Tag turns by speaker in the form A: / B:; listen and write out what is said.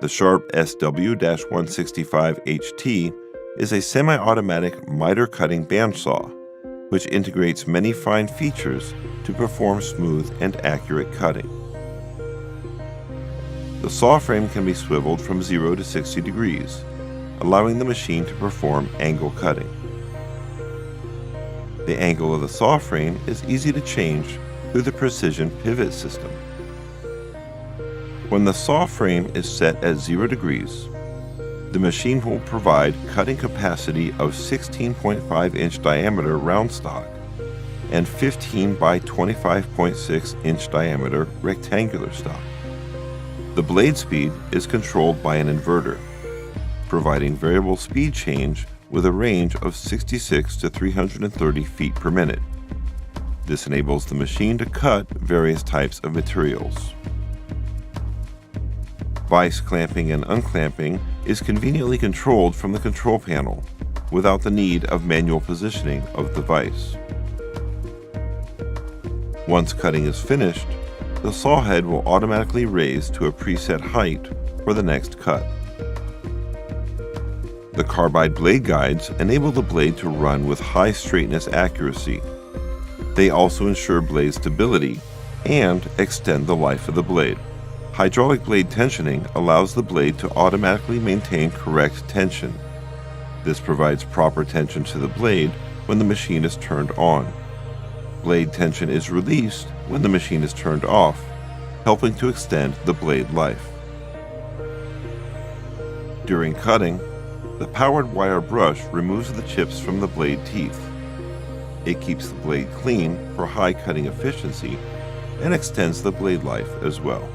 A: The Sharp SW-165HT is a semi-automatic miter cutting bandsaw, which integrates many fine features to perform smooth and accurate cutting. The saw frame can be swiveled from 0 to 60 degrees, allowing the machine to perform angle cutting. The angle of the saw frame is easy to change through the precision pivot system. When the saw frame is set at 0 degrees, the machine will provide cutting capacity of 16.5-inch diameter round stock and 15 by 25.6-inch diameter rectangular stock. The blade speed is controlled by an inverter, providing variable speed change with a range of 66 to 330 feet per minute. This enables the machine to cut various types of materials. Vise clamping and unclamping is conveniently controlled from the control panel without the need of manual positioning of the vise. Once cutting is finished, the saw head will automatically raise to a preset height for the next cut. The carbide blade guides enable the blade to run with high straightness accuracy. They also ensure blade stability and extend the life of the blade. Hydraulic blade tensioning allows the blade to automatically maintain correct tension. This provides proper tension to the blade when the machine is turned on. Blade tension is released when the machine is turned off, helping to extend the blade life. During cutting, the powered wire brush removes the chips from the blade teeth. It keeps the blade clean for high cutting efficiency and extends the blade life as well.